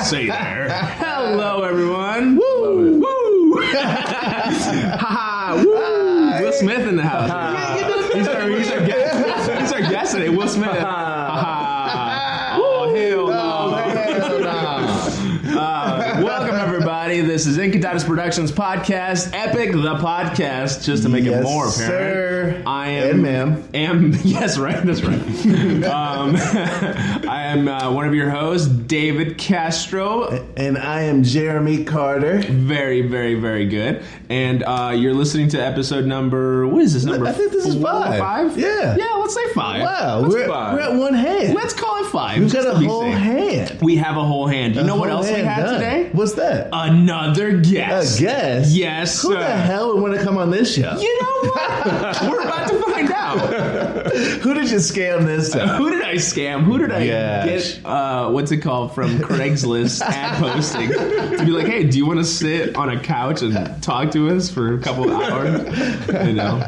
say there. Hello, everyone. Woo! Woo! Ha! Woo! Will Smith in the house. He's our guest today. Will Smith. Oh, hell no. Welcome, everybody. This is Incantatus Productions podcast, Epic the Podcast, just to make it more apparent. Sir. I am, and ma'am. Yes, right, that's right. I am one of your hosts, David Castro. And I am Jeremy Carter. Very, very, very good. And you're listening to episode number, what is this number? I think this is 5. 5? Yeah. Yeah, let's say 5. Wow, we're at one hand. Let's call it 5. We've got a whole hand. We have a whole hand. You know what else we had today? What's that? Another guest. A guest? Yes. Who the hell would want to come on this show? You know what? We're about to find out. Who did you scam this time? Who did I scam? Who did I get, what's it called, from Craigslist ad posting to be like, hey, do you want to sit on a couch and talk to us for a couple of hours? You know,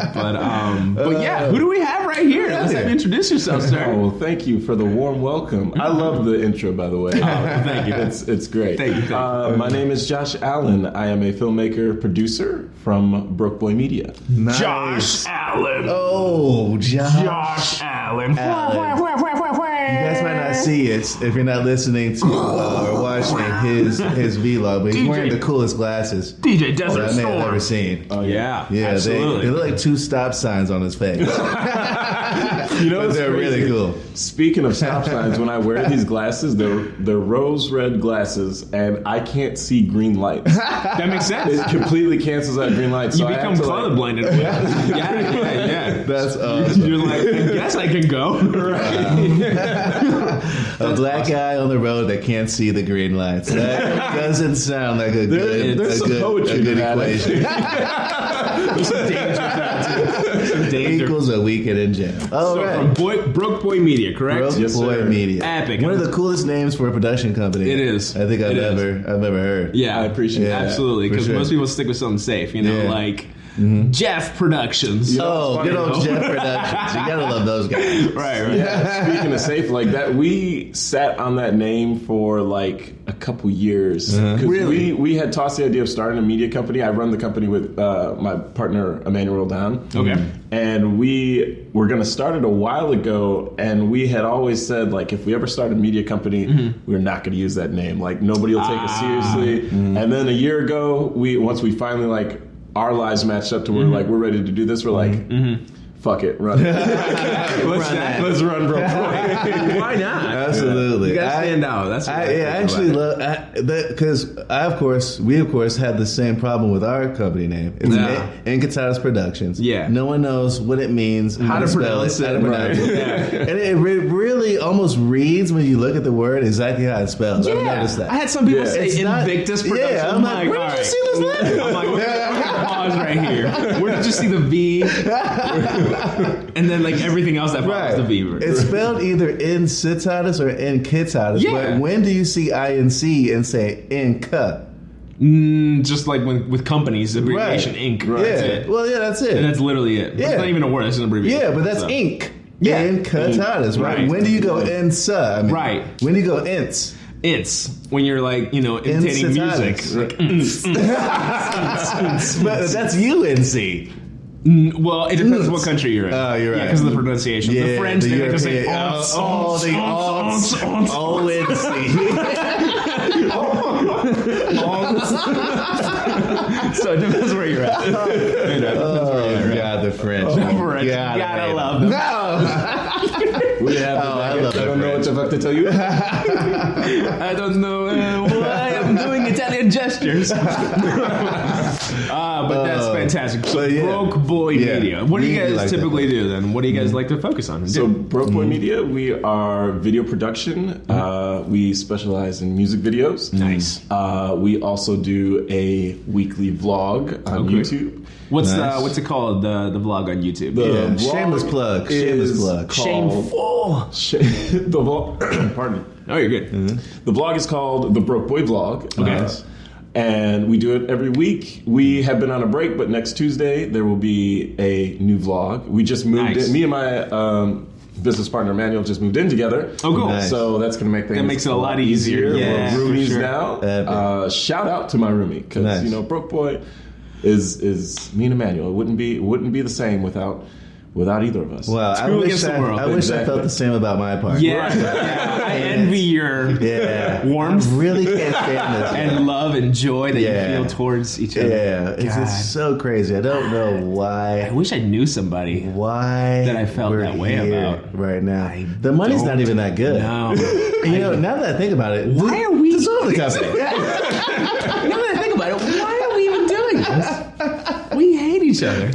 but yeah, who do we have right here? Let's have you introduce yourself, sir. Oh, well, thank you for the warm welcome. I love the intro, by the way. Oh, thank you. It's great. Thank you. My name is Josh Allen. I am a filmmaker, producer from Broke Boy Media. Nice. Josh Allen. Oh, Josh Allen. You guys might not see it if you're not listening to or watching his vlog, but he's wearing the coolest glasses DJ Desert that I may have Storm. ever seen. Oh, yeah. Yeah, absolutely. they look like 2 stop signs on his face. You know, they're really cool. Speaking of stop signs, when I wear these glasses, they're rose red glasses, and I can't see green lights. That makes sense. It completely cancels out green lights. You so become colorblind. Yeah. That's awesome. You're like, I guess I can go. A black guy on the road that can't see the green lights. That doesn't sound like a good equation. There's some danger to that, too. Some danger. Equals a weekend in jail. Oh, so right. From Broke Boy Media, correct? Broke Yes, Boy sir. Media. Epic. One of the coolest names for a production company. It is. I think I've It is. ever heard. Yeah, I appreciate Yeah. that. absolutely. Because for sure. most people stick with something safe, you know, Yeah. like Jeff Productions. Yeah. Oh, Funny, good old though. Jeff Productions. You gotta love those guys. Right. Yeah, speaking of safe, like that, we sat on that name for like a couple years. 'Cause Really? we had tossed the idea of starting a media company. I run the company with my partner, Emmanuel Down. Okay. And we were going to start it a while ago, and we had always said, like, if we ever start a media company, we're not going to use that name. Like, nobody will take us seriously. And then a year ago, once we finally, like, our lives matched up to where, like, we're ready to do this, we're like, fuck it, run it. Let's run, bro. Why not? Absolutely. You gotta stand out. That's what I actually love that because we of course had the same problem with our company name. It's Incantatus Productions. Yeah. No one knows what it means, How to spell pronounce it, how to pronounce right. it. Yeah. And it really almost reads when you look at the word exactly how it's spelled. I've Yeah. noticed that. I had some people say It's not- Invictus Productions. Yeah, I'm like, where all did you right. see this letter? I'm like, we're gonna pause right here. Where did you see the V? And then like everything else that follows the V. It's spelled either Incitatus or Incitatus. Yeah. But when do you see INC and say Inca? Just like with companies, abbreviation Inc. Yeah. That's it. Well, yeah, that's it. And that's literally it. Yeah. It's not even a word. It's an abbreviation. Yeah, but that's So. ink. Yeah. Incatatus, right? Right. When do you go insa? I mean, Right. When do you go ints? It's when you're like, you know, imitating music. Incitatus. Like, But that's UNC. well, it depends what country you're in. Oh, you're right. Yeah, because of the pronunciation. Yeah, the French, the they like to say, European- ONC. So it depends where you're at. Oh, God, the French. French. Gotta love them. No. We have I love I don't that know what the fuck to tell you. I don't know why I'm doing Italian gestures. But that's fantastic. So but yeah. Broke Boy Yeah. Media. What do you We guys like that typically word. do then? What do you guys like to focus on? And So, do? Broke Boy Media, we are video production. We specialize in music videos. Nice. We also do a weekly vlog on Okay. YouTube. What's Nice. what's it called? The vlog on YouTube. Yeah, vlog shameless plug. Shameless is plug. called- Shameful. The vlog. Pardon me. Oh, you're good. The vlog is called The Broke Boy Vlog. Okay. And we do it every week. We have been on a break, but next Tuesday there will be a new vlog. We just moved Nice. in. Me and my business partner Emmanuel just moved in together. Oh, cool. Nice. So that's going to make things That makes it a lot easier. Yeah, We're roomies for sure. now. Shout out to my roomie because Nice. you know Broke Boy is me and Emmanuel. It wouldn't be the same without either of us. Well, I Two wish against the world. I wish I Exactly. felt the same about my partner. Yeah, I envy your warmth I really can't stand this. and love and joy that Yeah. you feel towards each other. Yeah, it's God. just so crazy. I don't know I why. wish I knew somebody. That I felt that way about. right now. The money's not even that good. No. You know, now that I think about it, Why are we- dissolve the company? Now that I think about it, why are we even doing this? We hate each other.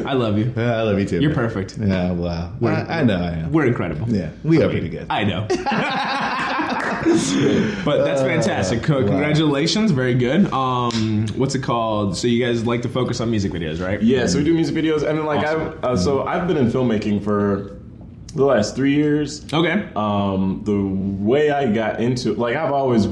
I love you. I love you too. You're man. perfect. Yeah, wow. I know I am. We're incredible. Yeah, we are pretty good. I know. But that's fantastic. Congratulations. Very good. What's it called? So you guys like to focus on music videos, right? Yeah, so we do music videos, and then like Awesome. I've been in filmmaking for the last 3 years. Okay. The way I got into like I've always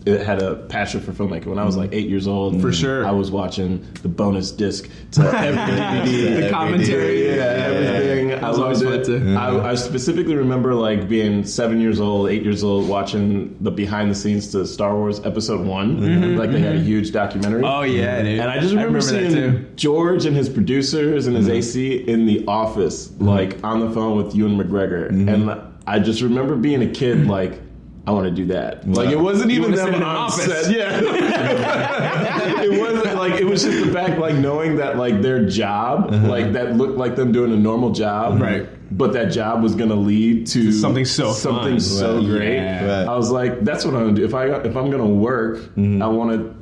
had a passion for filmmaking. When I was like 8 years old, For sure. I was watching the bonus disc to every DVD, The commentary. everything. I was always loved it. fun I specifically remember like being 7 years old, 8 years old, watching the behind the scenes to Star Wars Episode 1. Like they had a huge documentary. Oh yeah, dude. And I just remember that seeing too. George and his producers and his AC in the office, like on the phone with Ewan McGregor. And I just remember being a kid, like, I want to do that. Like, it wasn't even wanna sit them in an on office. set. Yeah. It wasn't like, it was just the fact, like, knowing that, like, their job, like, that looked like them doing a normal job. Right. But that job was going to lead to something so something fun. so Right. great. Yeah. Right. I was like, that's what I'm going to do. If I'm going to work, I want to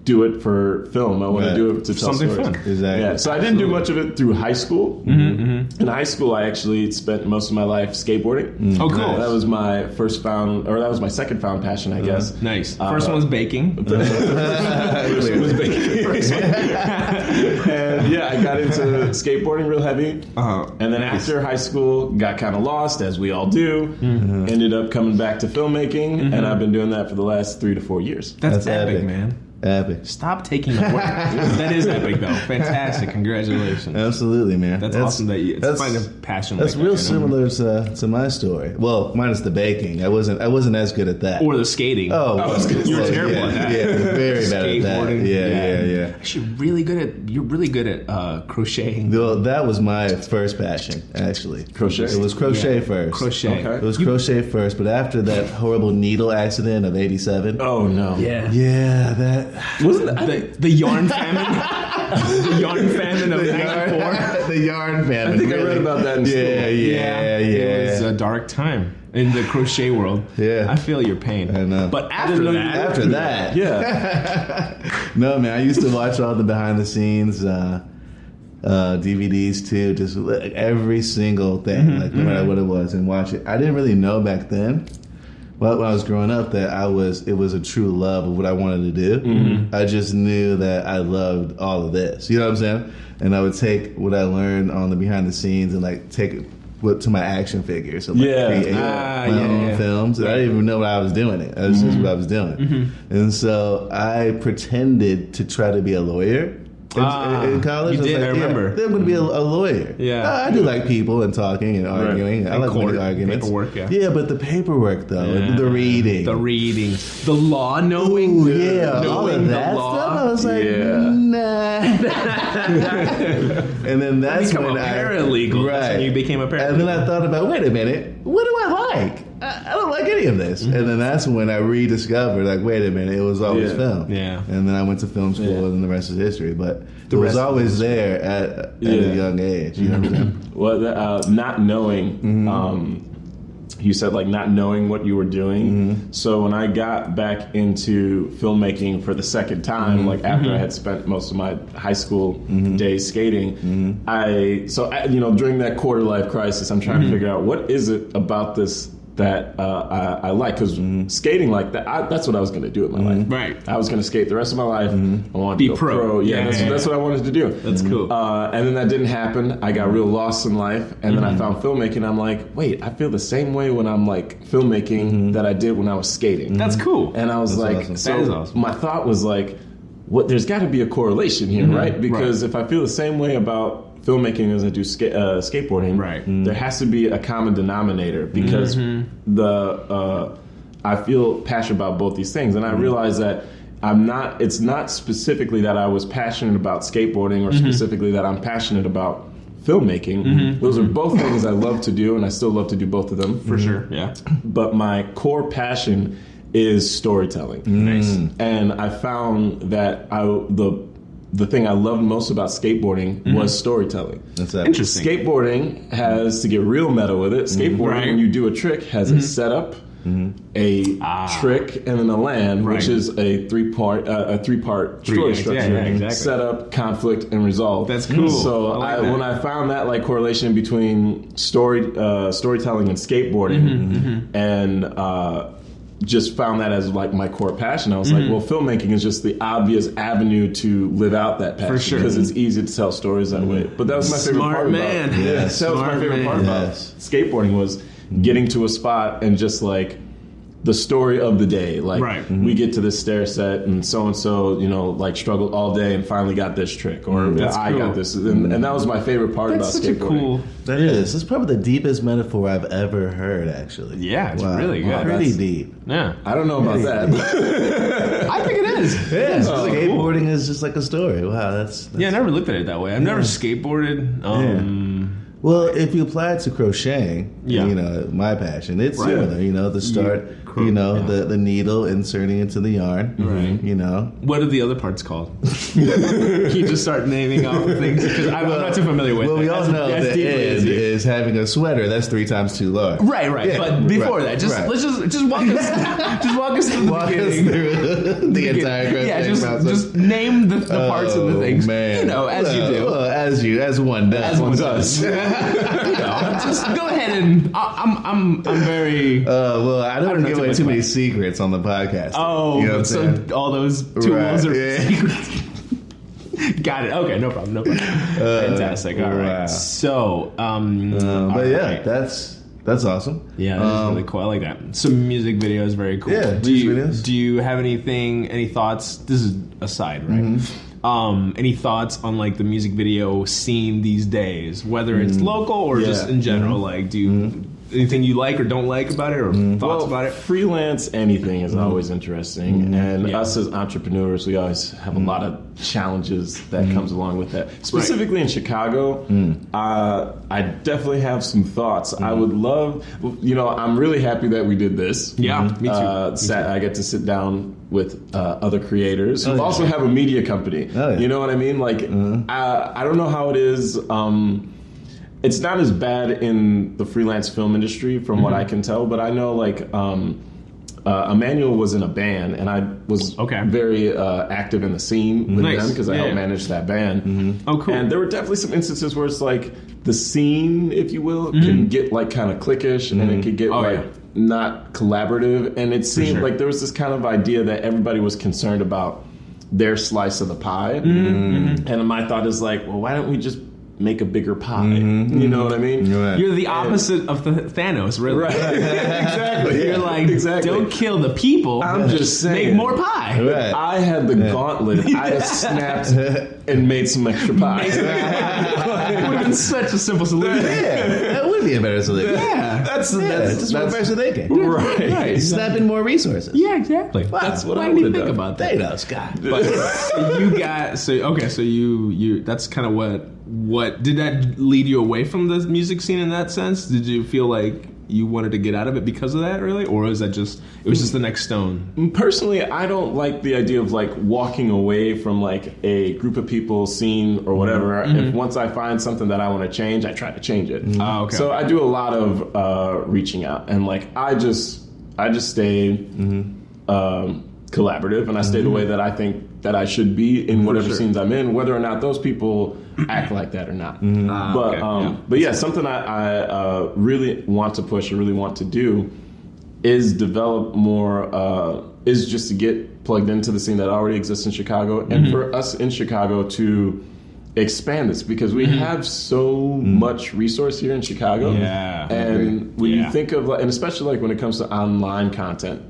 do it for film. I want to Right. do it to tell Something stories. fun. Exactly. Yeah, so I didn't do much of it through high school. In high school, I actually spent most of my life skateboarding. Oh, cool. That was my that was my second found passion, I guess. Nice. First one's baking. First one was baking. And yeah, I got into skateboarding real heavy. And then after high school, got kind of lost, as we all do. Ended up coming back to filmmaking, and I've been doing that for the last 3 to 4 years. That's epic, epic. man. Epic. Stop taking the work. That is epic, though. Fantastic. Congratulations. Absolutely, man. That's awesome that you find a passion. That's like real that, you know? similar to my story. Well, minus the baking. I wasn't as good at that. Or the skating. Oh, you were well, terrible yeah, at that. Yeah, very bad at that. Skateboarding. Yeah. Actually, you're really good at crocheting. Well, that was my first passion, actually. Crochet? It was crochet first. Crochet. Okay. It was crochet first, but after that horrible needle accident of '87. Oh no! Yeah. Yeah, that Wasn't that? The yarn famine. The yarn famine of '94. the yarn famine. I think I read about that in school. Yeah. It was a dark time in the crochet world. Yeah. I feel your pain. I know. But after that, Yeah. No, man, I used to watch all the behind the scenes DVDs too, just every single thing, like no matter what it was, and watch it. I didn't really know back then, well, when I was growing up, that it was a true love of what I wanted to do. I just knew that I loved all of this. You know what I'm saying? And I would take what I learned on the behind the scenes and like take it to my action figures. So like create my own films. And I didn't even know what I was doing. It was just what I was doing. And so I pretended to try to be a lawyer. In college, you I was did, like, I remember. I'm going to be a lawyer. Yeah. I do like people and talking and arguing. I And like court, winning arguments. paperwork, yeah. Yeah, but the paperwork though, and the reading, the reading, the law knowing, Ooh, yeah, all knowing of the that law. stuff. I was like, Yeah. nah. And then that's Become when a paralegal. right? That's when you became a paralegal. And then I thought about, wait a minute, what do I like? I don't like any of this. And then that's when I rediscovered, like, wait a minute, it was always film. Yeah. And then I went to film school, and the rest is history. But it was rest always there at a young age. You know what I'm saying? Well, not knowing, you said like not knowing what you were doing. So when I got back into filmmaking for the second time, like after I had spent most of my high school days skating, during that quarter life crisis, I'm trying to figure out what is it about this that I like, because skating like that, that's what I was going to do with my life. Right. I was going to skate the rest of my life. I wanted Be to go pro. Yeah, Yeah. that's what I wanted to do. That's cool. And then that didn't happen. I got real lost in life, and then I found filmmaking. I'm like, wait, I feel the same way when I'm like filmmaking that I did when I was skating. That's cool. And I was That's like, awesome. so That is awesome. my thought was like, there's got to be a correlation here, right? Because if I feel the same way about filmmaking as I do skateboarding, Right. there has to be a common denominator because I feel passionate about both these things, and I realize that it's not specifically that I was passionate about skateboarding or specifically that I'm passionate about filmmaking. Those are both things I love to do, and I still love to do both of them. For sure, yeah. But my core passion is storytelling. Nice. And I found that the thing I loved most about skateboarding was storytelling. That's that. Interesting. Skateboarding has, to get real meta with it, skateboarding, when you do a trick, has a setup, a trick, and then a land, which is a three-part story structure. Yeah, exactly. Setup, conflict, and resolve. That's cool. So I like that. when I found that like correlation between storytelling and skateboarding, and just found that as like my core passion, I was like, well, filmmaking is just the obvious avenue to live out that passion. For sure. Because it's easy to tell stories that way. But that was my favorite Smart part man. about Yes. that was my favorite part about skateboarding was getting to a spot and just like the story of the day. Like we get to this stair set and so, like struggled all day and finally got this trick, or I got this. And that was my favorite part That's about such skateboarding. a cool... That is. It's probably the deepest metaphor I've ever heard, actually. Yeah, it's really good. Pretty deep. Yeah. I don't know about that. I think it is. Yeah, skateboarding is just like a story. Wow, that's Yeah, I never looked at it that way. I've never skateboarded. Well, if you apply it to crocheting, my passion, it's similar. The start, the needle inserting into the yarn, Right. What are the other parts called? Can you just start naming off things? Because I'm not too familiar with it. Well, we all know as the end is having a sweater that's 3 times too large. Right. Yeah, but before that, let's walk us through Walk us through the entire crocheting process. just name the parts of the things. Man. As you do. As one does. As one does. Just go ahead and I'm very. Well, I don't give away too many secrets on the podcast. Oh, you know what I'm saying? All those tools are secrets. Got it. Okay, no problem. Fantastic. All right. Wow. So, that's awesome. Yeah, that's really cool. I like that. Some music videos, very cool. Yeah, videos. Do you have any thoughts? This is aside, right? Any thoughts on like the music video scene these days, whether it's local or just in general? Like, do you anything you like or don't like about it, or thoughts about it? Freelance anything is always interesting, and us as entrepreneurs, we always have a lot of challenges that comes along with that. Specifically in Chicago, I definitely have some thoughts. I would love, I'm really happy that we did this. Yeah, me too. I get to sit down with other creators who also have a media company. Oh, yeah. You know what I mean? Like, I don't know how it is. It's not as bad in the freelance film industry from what I can tell, but I know like Emmanuel was in a band, and I was very active in the scene with them because I helped manage that band. Oh, cool. And there were definitely some instances where it's like the scene, if you will, can get like kind of cliquish, and it could get not collaborative. And it seemed like there was this kind of idea that everybody was concerned about their slice of the pie. And my thought is like, well, why don't we just make a bigger pie? You know what I mean? Right. You're the opposite of the Thanos, really. Right. Exactly. You're like, don't kill the people. I'm just saying. Make more pie. Right. I had the gauntlet. I just snapped and made some extra pie. It would have been such a simple solution. That would be a better solution. Yeah. That's more better thinking. right. Snap in more resources. Yeah, exactly. Wow. That's what Why I didn't you would think have done. about that? Thanos guy. But so you that's kind of what did that lead you away from the music scene in that sense? Did you feel like you wanted to get out of it because of that, really, or is that just the next stone? Personally, I don't like the idea of like walking away from like a group of people, scene or whatever. If once I find something that I want to change, I try to change it. Oh, okay. So I do a lot of reaching out, and like I just stay collaborative, and I stay the way that I think that I should be in whatever scenes I'm in, whether or not those people act like that or not. But yeah, something I really want to push, or really want to do, is develop more, is just to get plugged into the scene that already exists in Chicago, and for us in Chicago to expand this, because we have so much resource here in Chicago. Yeah. And when you think of, and especially like when it comes to online content,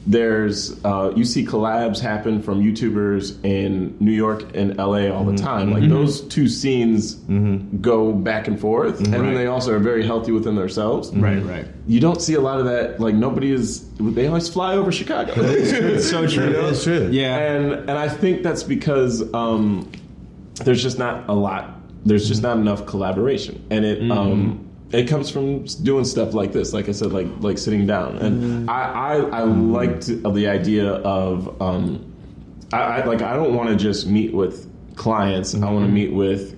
there's you see collabs happen from YouTubers in New York and LA all the time. Like those two scenes go back and forth, and then they also are very healthy within themselves. Right. You don't see a lot of that. Like nobody is. They always fly over Chicago. It's so true. It's true. Yeah. And I think that's because there's just not a lot. There's just not enough collaboration, and it comes from doing stuff like this. Like I said, like sitting down, and I liked the idea of I don't want to just meet with clients. I want to meet with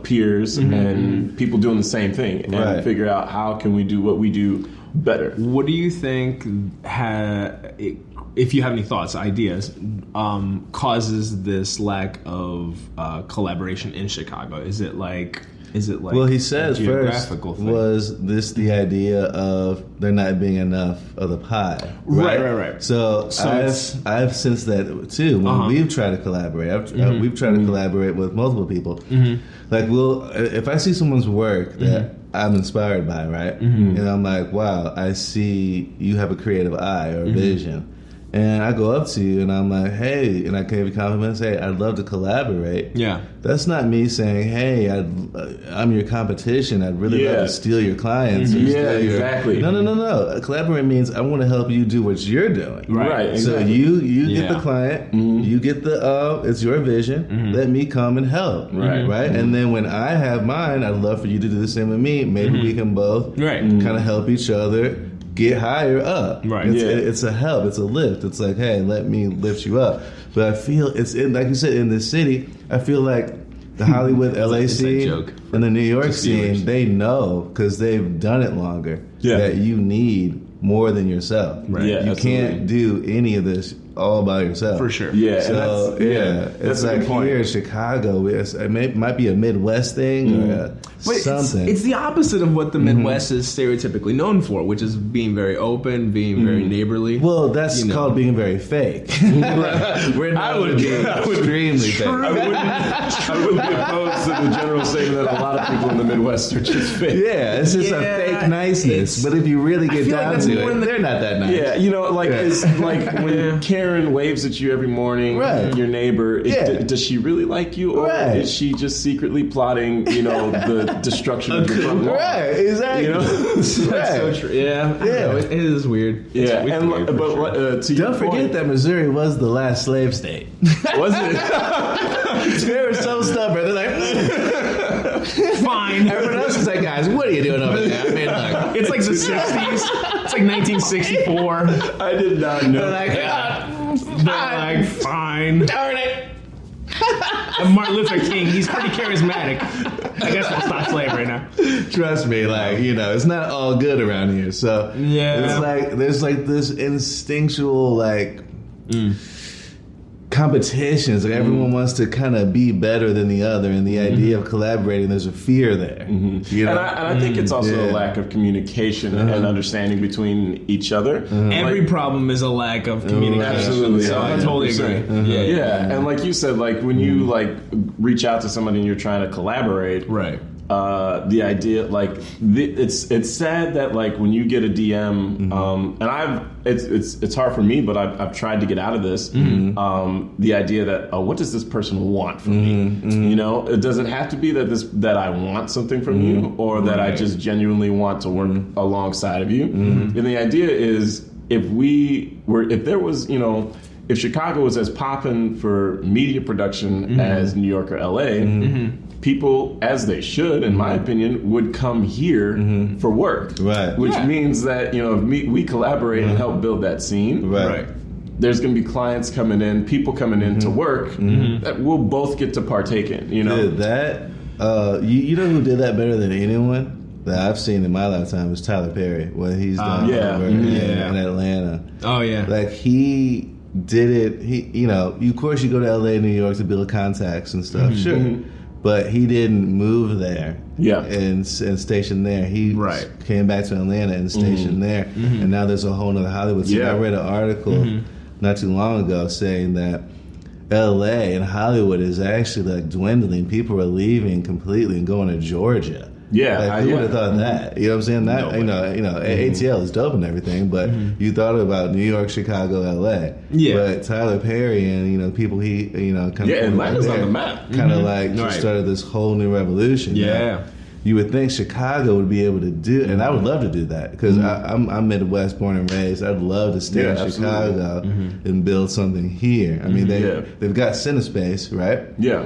peers and people doing the same thing, and figure out how can we do what we do better. What do you think, if you have any thoughts, ideas, causes this lack of collaboration in Chicago? Is it like well, he says first geographical thing? Was this the idea of there not being enough of the pie? Right. So I've sensed that too when we've tried to collaborate. We've tried to collaborate with multiple people. Like if I see someone's work that I'm inspired by, right, and I'm like, wow, I see you have a creative eye or a vision. And I go up to you and I'm like, hey, and I give you compliments. Hey, I'd love to collaborate. Yeah. That's not me saying, hey, I'm your competition. I'd really love to steal your clients. Exactly. No. Collaborate means I want to help you do what you're doing. Right. So exactly. you get the client. You get the, it's your vision. Let me come and help. Right. And then when I have mine, I'd love for you to do the same with me. Maybe we can both kind of help each other get higher up. Right. It's a help. It's a lift. It's like, hey, let me lift you up. But I feel it's in, like you said, in this city, I feel like the Hollywood LA scene and the New York scene, they know because they've done it longer that you need more than yourself. Right. Yeah, you can't do any of this all by yourself. For sure. Yeah. So it's like here in Chicago, it might be a Midwest thing or something. It's the opposite of what the Midwest is stereotypically known for, which is being very open, being very neighborly. Well, that's called being very fake. We're not extremely fake. I wouldn't be opposed to the general statement that a lot of people in the Midwest are just fake. Yeah, it's just a fake niceness. But if you really get down to it, they're not that nice. Yeah, it's like when Karen waves at you every morning, your neighbor, does she really like you, or is she just secretly plotting, the destruction of your front lawn? Right, exactly. That's so true. Yeah. It is weird. Yeah, Don't forget that Missouri was the last slave state. Was it? They were so stubborn. They're like, fine. Everyone else is like, guys, what are you doing over there? I mean, look, it's like the 60s. It's like 1964. I did not know. They're like, fine. Darn it. And Martin Luther King, he's pretty charismatic. I guess we'll stop slavery now. Trust me, it's not all good around here. So it's like there's like this instinctual competitions. Like everyone wants to kind of be better than the other, and the idea of collaborating, there's a fear there. And I think it's also a lack of communication and understanding between each other. Every problem is a lack of communication. Absolutely, so I totally agree. Yeah, and like you said, when you reach out to somebody and you're trying to collaborate, right? The idea, it's sad that when you get a DM, and it's hard for me, but I've tried to get out of this. The idea that what does this person want from me? It doesn't have to be that I want something from you, or that I just genuinely want to work alongside of you. And the idea is if Chicago was as poppin' for media production as New York or LA. People, as they should, in my opinion, would come here for work. Right. Which means that, if we collaborate and help build that scene, there's going to be clients coming in, people coming in to work that we'll both get to partake in, Dude, that, you know who did that better than anyone that I've seen in my lifetime is Tyler Perry, what he's done over in Atlanta. Oh, yeah. He did it, of course you go to LA, New York to build contacts and stuff, sure. But he didn't move there and station there. He came back to Atlanta and stationed there. And now there's a whole other Hollywood scene. I read an article not too long ago saying that LA and Hollywood is actually dwindling. People are leaving completely and going to Georgia. Yeah, Like, who would have thought that? You know what I'm saying? That ATL is dope and everything, but you thought about New York, Chicago, LA. Yeah. But Tyler Perry and people he kind of Atlanta's on the map. Kind of like just started this whole new revolution. Yeah. You would think Chicago would be able to do, and I would love to do that because I'm Midwest, born and raised. I'd love to stay in Chicago and build something here. I mean, they've got CineSpace, right? Yeah,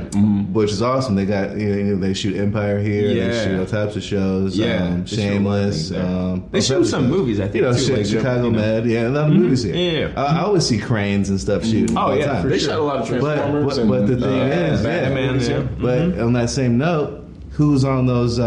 which is awesome. They got they shoot Empire here. Yeah. They shoot all types of shows. Yeah, Shameless. They shoot some movies. I think too, Chicago Med. Yeah, a lot of movies here. Yeah, I always see cranes and stuff shooting. Oh yeah, the they shot a lot of Transformers. But the thing is, Batman. But on that same note, who's on those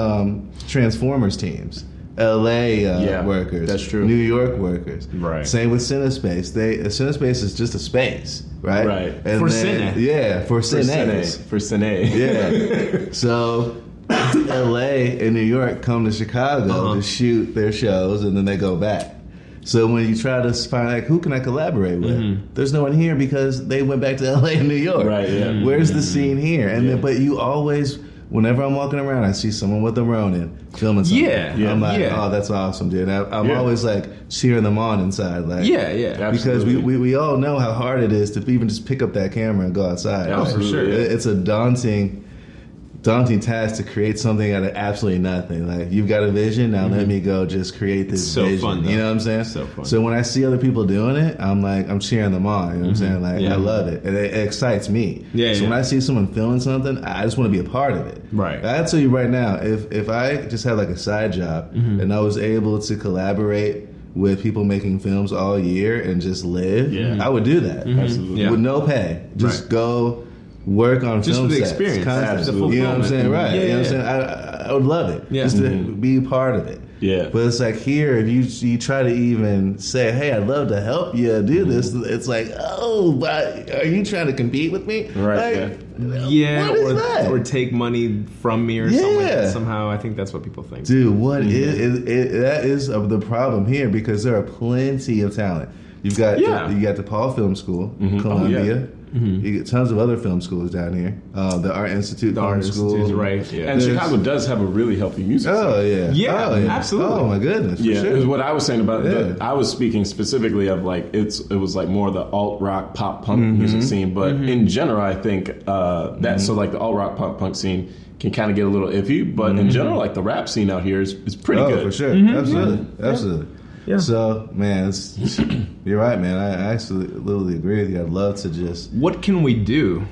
Transformers teams? LA workers. That's true. New York workers. Right. Same with CineSpace. CineSpace is just a space, right? Right. And For Cine. Yeah, for Cine. For Cine. Yeah. So LA and New York come to Chicago to shoot their shows, and then they go back. So when you try to find who can I collaborate with, there's no one here because they went back to LA and New York. Right. Yeah. Where's the scene here? And then, but you always. Whenever I'm walking around, I see someone with a Ronin filming something. Yeah. I'm like, oh, that's awesome, dude. I'm always like cheering them on inside. Like, yeah. Because we all know how hard it is to even just pick up that camera and go outside. Oh, for sure. It's a daunting task to create something out of absolutely nothing. Like, you've got a vision, now let me go just create this vision. Fun, you know what I'm saying? So fun. So when I see other people doing it, I'm cheering them on. You know what I'm saying? Like, I love it. And it excites me. So when I see someone filming something, I just want to be a part of it. Right. I tell you right now, if I just had like a side job and I was able to collaborate with people making films all year and just live, I would do that. Absolutely. With no pay. Just go work on just film for the sets, experience. constantly. You know what I'm saying? Right. You know what I'm saying? I would love it. Just to be part of it. Yeah. But it's like here, if you try to even say, hey, I'd love to help you do this, it's like, oh, but are you trying to compete with me? Right. What is that? Or take money from me or something like that. Somehow, I think that's what people think. Dude, that is the problem here because there are plenty of talent. You got the Paul Film School, Columbia. You get tons of other film schools down here. The Art Institute Film School. Right. Yeah. And Chicago does have a really healthy music scene. Yeah, absolutely. Oh, my goodness. Yeah, sure. is what I was saying about I was speaking specifically of like it was like more the alt rock pop punk music scene, but in general I think that so like the alt rock pop punk scene can kind of get a little iffy, but in general like the rap scene out here is pretty good. For sure. Absolutely. Yeah. So, man, you're right, man. I absolutely agree with you. I'd love to just... What can we do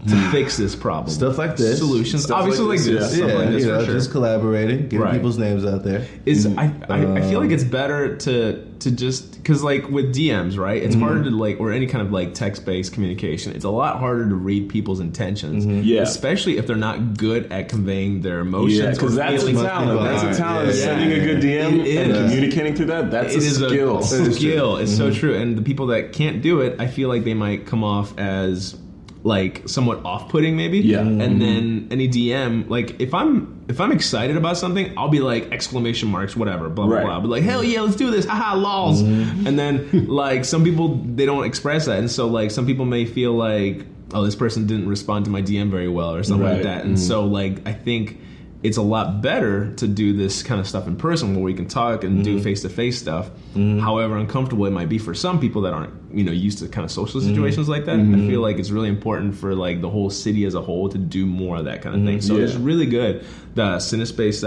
to fix this problem? Stuff like this. Solutions. Stuff Obviously like this. Stuff like this, for sure. Just collaborating, getting people's names out there. I feel like it's better to just... Because, like, with DMs, right? It's harder to, like... Or any kind of, like, text-based communication. It's a lot harder to read people's intentions. Yeah. Especially if they're not good at conveying their emotions. Yeah, because that's a talent. That's a talent. Sending a good DM and communicating through that, that's a skill. It's a skill. It's so true. And the people that can't do it, I feel like they might come off as... like somewhat off-putting maybe. Yeah. And then any DM, like if I'm excited about something, I'll be like exclamation marks, whatever, blah blah blah. I'll be like, hell yeah, let's do this, haha, lols. And then like some people, they don't express that, and so like some people may feel like, oh, this person didn't respond to my DM very well or something like that. And so like I think it's a lot better to do this kind of stuff in person where we can talk and do face-to-face stuff. However uncomfortable it might be for some people that aren't, used to kind of social situations like that. I feel like it's really important for like the whole city as a whole to do more of that kind of thing. So it's really good. The CineSpace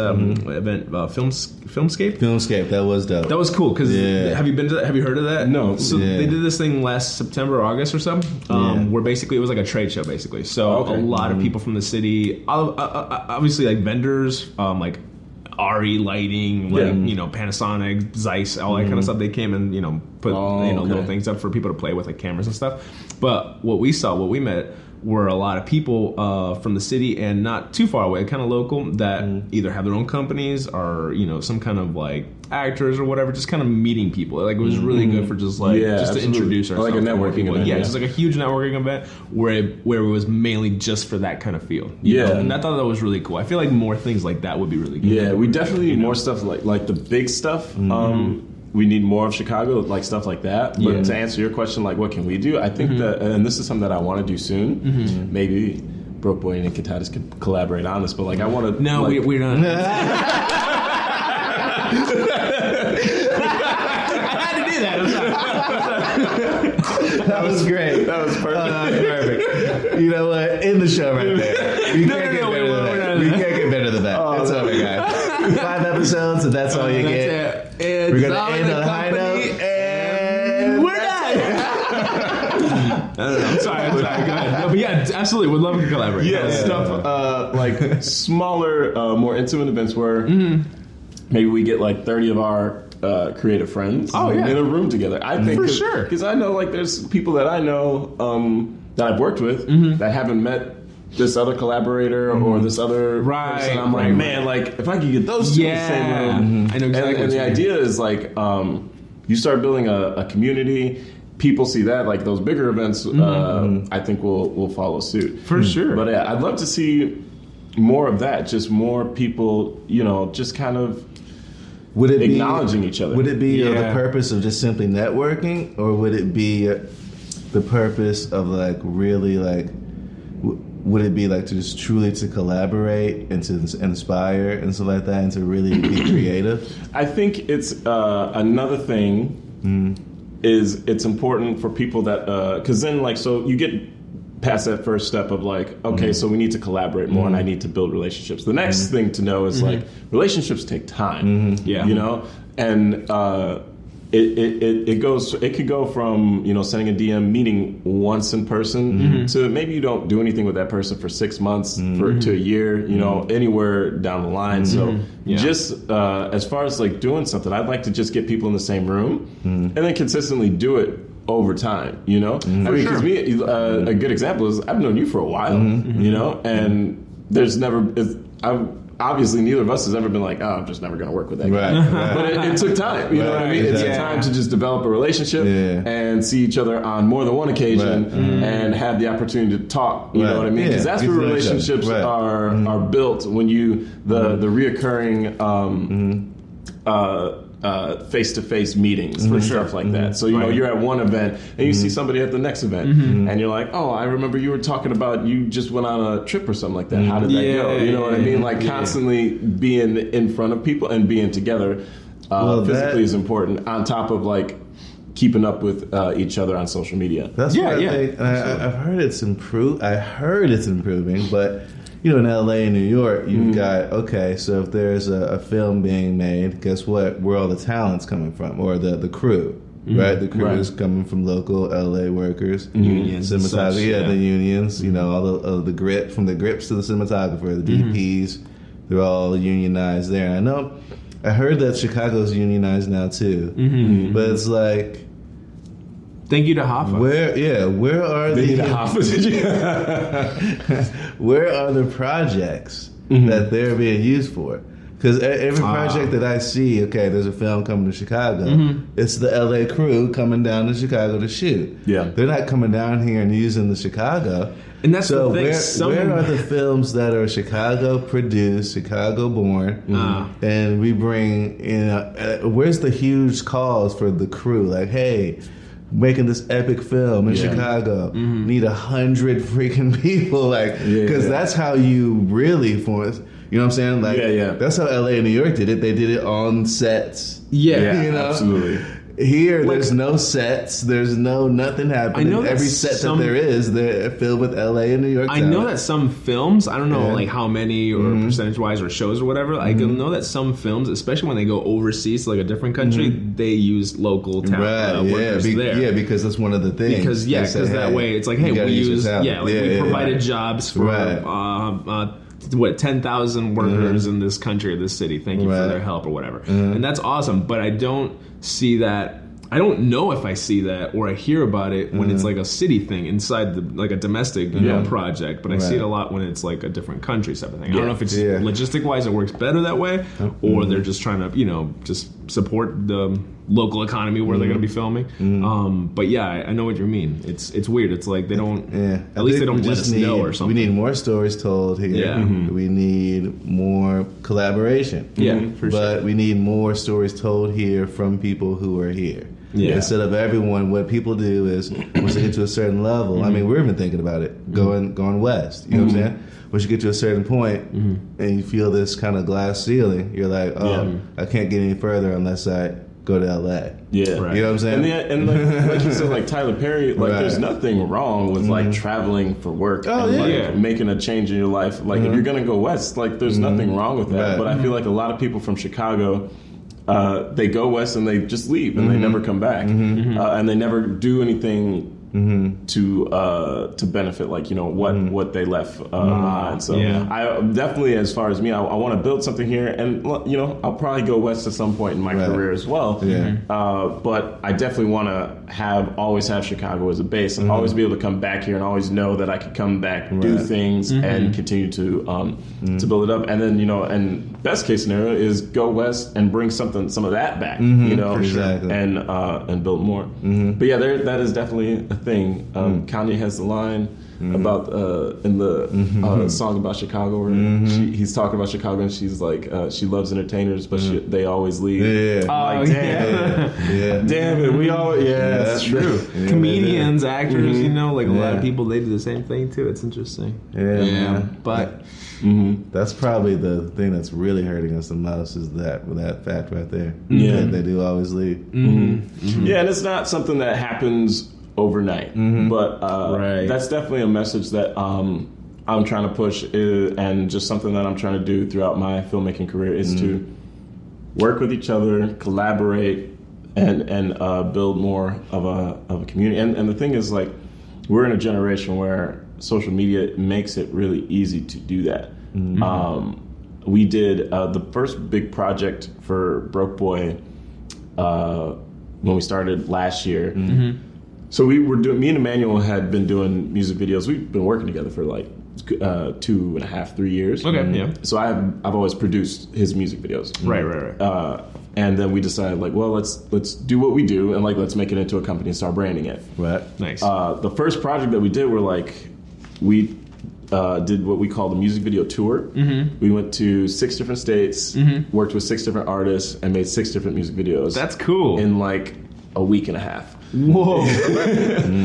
event, Filmscape. Filmscape, that was dope. That was cool because have you been to that? Have you heard of that? No. So they did this thing last September, August or so, where basically it was like a trade show basically. So a lot of people from the city, obviously like vendors, like RE lighting, like Panasonic, Zeiss, all that kind of stuff. They came and put little things up for people to play with, like cameras and stuff. But what we met were a lot of people from the city and not too far away, kind of local, that either have their own companies or some kind of like actors or whatever, just kind of meeting people. Like it was really good for just like to introduce ourselves. Like a networking event. Yeah, just like a huge networking event where it was mainly just for that kind of feel. And I thought that was really cool. I feel like more things like that would be really good. Yeah, we definitely need more stuff like the big stuff. We need more of Chicago, like stuff like that. But to answer your question, like what can we do? I think that, and this is something that I want to do soon, maybe Broke Boy and Ink and Titus could collaborate on this, but like I want to. No, like, we're not. I had to do that. I'm sorry. That was great. That was perfect. Perfect. You know what? In the show right there. You can't get better than that. We can't get better than that. It's over, guys. 5 episodes, and that's all you get. We're going to end on a high note, and we're done. I'm sorry. Go ahead. No, but yeah, absolutely. Would love to collaborate. Yeah, stuff like smaller, more intimate events where maybe we get like 30 of our creative friends in a room together. I think for sure, because I know like there's people that I know that I've worked with that haven't met this other collaborator or this other person. I'm like, man, like if I could get those two in the same room. I know exactly. And the idea is like you start building a community. People see that, like those bigger events, I think will follow suit. For sure. But yeah, I'd love to see more of that. Just more people, just kind of acknowledging each other. Would it be the purpose of just simply networking, or would it be the purpose of like really like? Would it be like to just truly to collaborate and to inspire and stuff like that, and to really be creative? I think it's another thing. Is it's important for people that because then like so you get past that first step of like okay so we need to collaborate more and I need to build relationships. The next thing to know is like relationships take time. And it could go from sending a DM, meeting once in person to maybe you don't do anything with that person for 6 months to a year, anywhere down the line. So just as far as like doing something, I'd like to just get people in the same room and then consistently do it over time. I mean, because a good example is I've known you for a while, and there's never. Obviously, neither of us has ever been like, I'm just never going to work with that guy. But it took time, you know what I mean? It took time to just develop a relationship and see each other on more than one occasion and have the opportunity to talk, you know what I mean? Because that's where relationships are built, when the reoccurring face-to-face meetings and stuff like that. So you're at one event and you see somebody at the next event and you're like, oh, I remember you were talking about you just went on a trip or something like that. How did that go? You know what I mean? Like constantly being in front of people and being together physically is important, on top of like keeping up with each other on social media. That's what I think. I've heard it's improved. I heard it's improving, but in LA and New York, you've got, so if there's a film being made, guess what? Where all the talent's coming from, or the crew, right? The crew is coming from local LA workers, unions, cinematography, the unions, all the grip, from the grips to the cinematographer, the DPs, they're all unionized there. And I heard that Chicago's unionized now too, but it's like, thank you to Hoffa. Where are where are the projects that they're being used for? Because every project that I see, there's a film coming to Chicago. It's the LA crew coming down to Chicago to shoot. Yeah, they're not coming down here and using the Chicago. And that's so the thing. Where are the films that are Chicago produced, Chicago born, and we bring where's the huge calls for the crew? Like, hey, making this epic film in Chicago, need 100 freaking people, because that's how you really form. You know what I'm saying? Like, that's how LA and New York did it. They did it on sets. Absolutely. Here, there's no sets. There's nothing happening. I know every set that there is, they're filled with LA and New York. I know that some films, I don't know like how many or percentage-wise or shows or whatever, I know that some films, especially when they go overseas to like a different country, they use local talent workers there. Yeah, because that's one of the things. Because that way it's like, hey, we use, we provided jobs for 10,000 workers in this country or this city. Thank you for their help or whatever. And that's awesome, but I don't see that. I don't know if I see that or I hear about it when it's like a city thing inside like a domestic project, but I see it a lot when it's like a different country type of thing. I don't know if it's logistic wise it works better that way, or they're just trying to just support the local economy where they're going to be filming. But yeah, I know what you mean. It's weird. It's like they don't. Yeah. At least they don't let us know or something. We need more stories told here. Yeah. We need more collaboration. Yeah, for but sure. we need more stories told here from people who are here. Yeah. Instead of everyone, what people do is once they get to a certain level. I mean, we're even thinking about it going west. You know what I'm saying? Once you get to a certain point and you feel this kind of glass ceiling, you're like, I can't get any further unless I go to LA. Yeah, Right. You know what I'm saying? and like you said, like Tyler Perry, like Right. there's nothing wrong with like traveling for work and yeah. like Yeah. making a change in your life. Like if you're gonna go west, like there's nothing wrong with that. Right. But I feel like a lot of people from Chicago, they go west and they just leave and they never come back, and they never do anything to benefit, like, you know, what they left behind. So Yeah. I definitely, as far as me, I want to build something here, and you know, I'll probably go west at some point in my Right. career as well. Yeah. But I definitely want to always have Chicago as a base, and always be able to come back here, and always know that I could come back, do Right. things, and continue to build it up. And then, you know, and best case scenario is go west and bring some of that back, you know, Exactly. and build more. But yeah, that is definitely a thing. Kanye has the line about in the song about Chicago where he's talking about Chicago, and she's like, she loves entertainers, but they always leave. Yeah. Oh, Like, damn, Yeah. damn it, we all that's true. Yeah, Comedians, actors, you know, like a lot of Yeah. people, they do the same thing too. It's interesting. Yeah, man. But That's probably the thing that's really hurting us the most is that fact right there. Yeah. That they do always leave. Yeah, and it's not something that happens overnight, but Right. that's definitely a message that I'm trying to push, and just something that I'm trying to do throughout my filmmaking career is to work with each other, collaborate, and build more of a community. And the thing is, like, we're in a generation where social media makes it really easy to do that. We did the first big project for Broke Boy when we started last year. So we were doing. Me and Emmanuel had been doing music videos. We've been working together for like 2.5, 3 years. Okay, yeah. So I've always produced his music videos. right. And then we decided, like, well, let's do what we do, and like let's make it into a company and start branding it. Right. Nice. The first project that we did, we did what we call the music video tour. We went to 6 different states, worked with 6 different artists, and made 6 different music videos. That's cool. In like a week and a half. Whoa.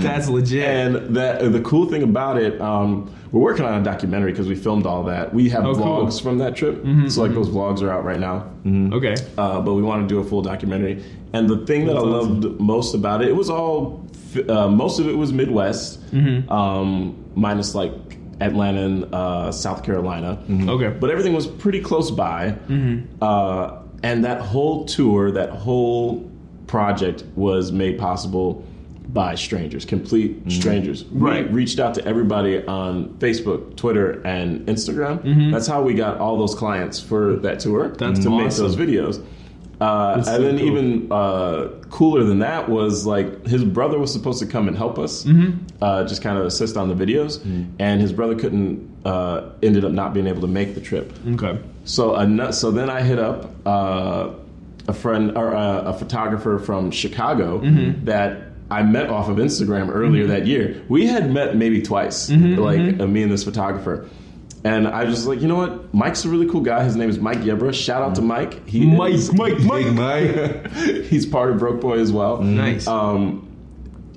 That's legit. And the cool thing about it, we're working on a documentary because we filmed all that. We have vlogs from that trip, so like those vlogs are out right now. Okay. But we want to do a full documentary. And the thing that I loved most about it, it was all most of it was Midwest, minus like Atlanta and South Carolina. Okay. But everything was pretty close by. And that whole tour, that whole project was made possible by strangers, complete strangers. Right. We reached out to everybody on Facebook, Twitter, and Instagram. That's how we got all those clients for that tour. That's to make awesome. those videos. And so then cool. even cooler than that was like his brother was supposed to come and help us, just kind of assist on the videos, and his brother couldn't. Ended up not being able to make the trip. Okay. So then I hit up a friend or a photographer from Chicago that I met off of Instagram earlier that year. We had met maybe twice, me and this photographer. And I was just like, you know what? Mike's a really cool guy. His name is Mike Yebra. Shout out to Mike. Mike. He's part of Broke Boy as well. Nice.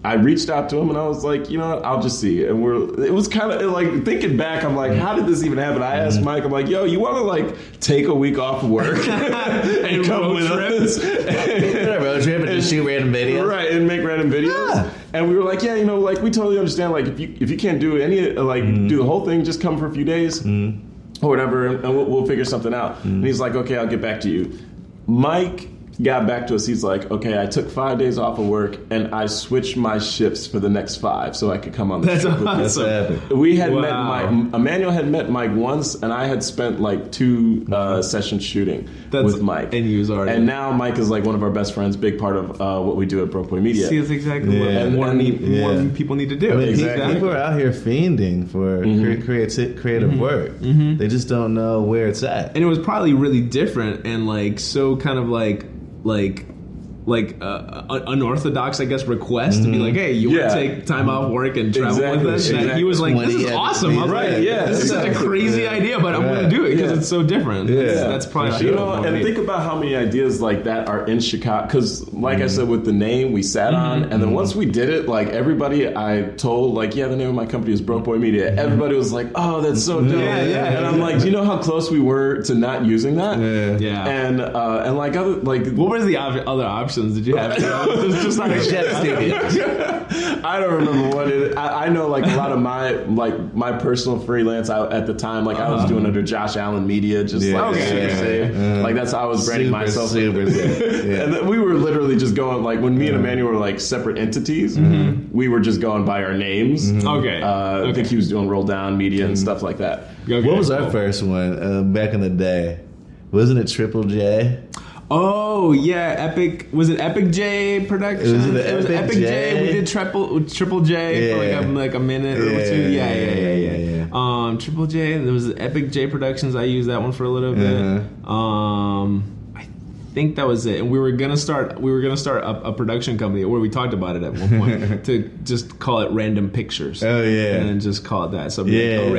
I reached out to him and I was like, you know what? I'll just see. And it was kind of like thinking back. I'm like, how did this even happen? I asked Mike. I'm like, yo, you want to like take a week off of work and come with us? Road trip and just shoot random videos. Right, and make random videos. Yeah. And we were like, yeah, you know, like we totally understand. Like if you can't do any like do the whole thing, just come for a few days or whatever, and we'll figure something out. And he's like, okay, I'll get back to you. Mike got back to us. He's like, okay, I took 5 days off of work and I switched my shifts for the next 5 so I could come on the That's trip with you. That's epic. We had met Wow. Mike. Emmanuel had met Mike once, and I had spent like 2 sessions shooting with Mike. And he was already. And now Mike is like one of our best friends, big part of what we do at Broke Boy Media. See, that's exactly what Yeah. more Yeah. people need to do. I mean, Exactly. people are out here fiending for creative work. They just don't know where it's at. And it was probably really different and like so kind of like unorthodox, I guess, request to be like, hey, you want to take time off work and travel with us? And he was like, this is awesome. I was like, this is such a crazy idea, but I'm going to do it because it's so different. That's probably and think about how many ideas like that are in Chicago. Because, like I said, with the name, we sat on, and then once we did it, like everybody I told, like, the name of my company is Broke Boy Media. Everybody was like, oh, that's so dope. And I'm like, do you know how close we were to not using that? And like other what were the other options? Did you have? Just like a jet I don't remember what it. I know like a lot of my personal freelance at the time, like I was doing under Josh Allen Media, just like that's how I was branding myself. And then we were literally just going like when me and Emmanuel were like separate entities, we were just going by our names. I think he was doing Roll Down Media and stuff like that. What was our first one back in the day? Wasn't it Triple J? Oh yeah, Epic. Was it Epic J Productions? It was Epic J. We did Triple J for like a minute or two. Yeah. Triple J. There was Epic J Productions. I used that one for a little bit. I think that was it. And we were gonna start a production company, or we talked about it at one point to just call it Random Pictures. Oh yeah, and just call it that. So like a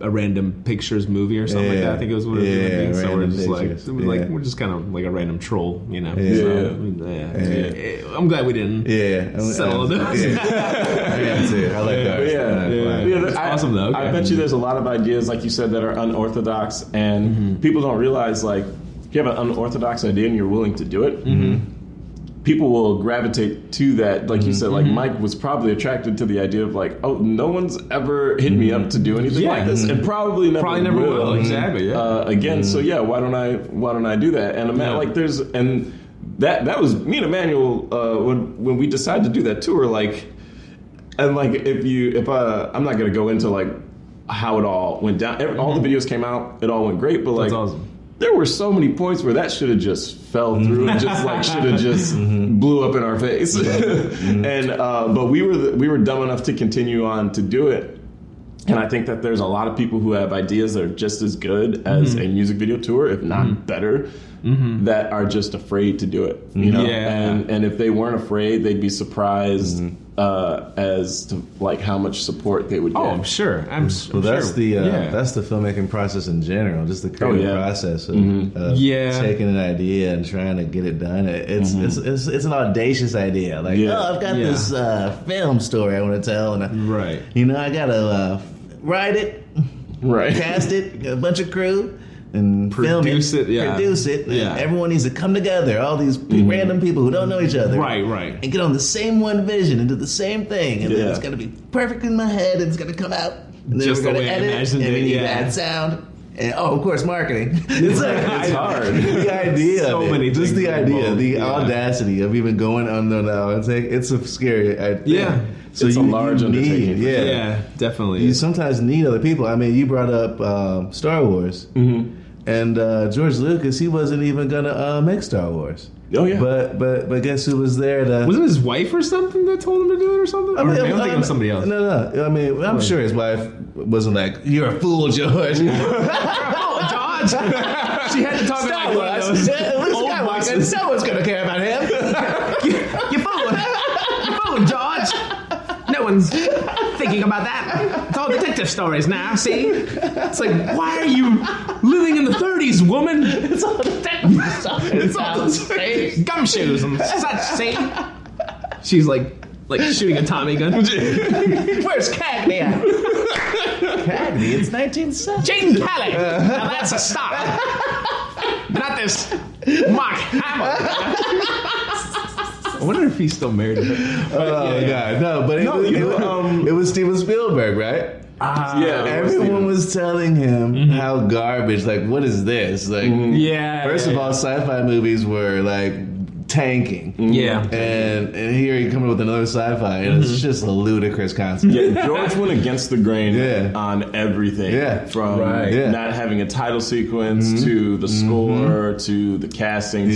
random pictures movie or something like that. I think it was what it was. So we're just like we're just kind of like a random troll, you know. I'm glad we didn't settle on those. I like that. It's awesome though. I bet you there's a lot of ideas, like you said, that are unorthodox, and people don't realize like. If you have an unorthodox idea and you're willing to do it, people will gravitate to that. Like you said, like Mike was probably attracted to the idea of like, oh, no one's ever hit me up to do anything like this, and probably never will. Exactly. Again, so why don't I do that? And like there's that was me and Emmanuel when we decided to do that tour. Like, and like if I'm not gonna go into like how it all went down. All the videos came out. It all went great, but like. That's awesome. There were so many points where that should have just fell through and just like should have just blew up in our face. And but we were dumb enough to continue on to do it. And I think that there's a lot of people who have ideas that are just as good as a music video tour, if not better, that are just afraid to do it. You know, and if they weren't afraid, they'd be surprised as to like how much support they would get. Oh, I'm sure. That's the filmmaking process in general, just the creative process of taking an idea and trying to get it done. It's an audacious idea. Like, I've got this film story I want to tell, and I gotta write it, cast it, get a bunch of crew. And produce it. And everyone needs to come together. All these random people who don't know each other, right, and get on the same one vision and do the same thing. And then it's going to be perfect in my head. And it's going to come out. And then just we're going to edit. And we need to add sound. And of course, marketing. It's hard. The idea, so many just the idea, the audacity of even going on there now. It's a scary idea. So it's a large undertaking. Definitely. You sometimes need other people. I mean, you brought up Star Wars, and George Lucas. He wasn't even gonna make Star Wars. Oh yeah. But guess who was there? Wasn't his wife or something that told him to do it or something? I'm thinking of somebody else. No. I mean, I'm sure his wife wasn't like, "You're a fool, George." Oh, George. She had to talk Star Wars. No one's gonna care about him. You fool, George. No one's thinking about that. It's all detective stories now, see? It's like, why are you living in the 30s, woman? It's all detective stories. It's all gumshoes and such, see? She's like shooting a Tommy gun. Where's Cagney at? Cagney? It's 1970. Gene Kelly. Now that's a start. Not this Mark Hamill. I wonder if he's still married to her. God, no, but it was Steven Spielberg, right? Everyone was telling him how garbage. Like, what is this? Like, first of all, sci-fi movies were like tanking. And here you're coming with another sci-fi, and it's just a ludicrous concept. George went against the grain on everything. From not having a title sequence to the score to the casting.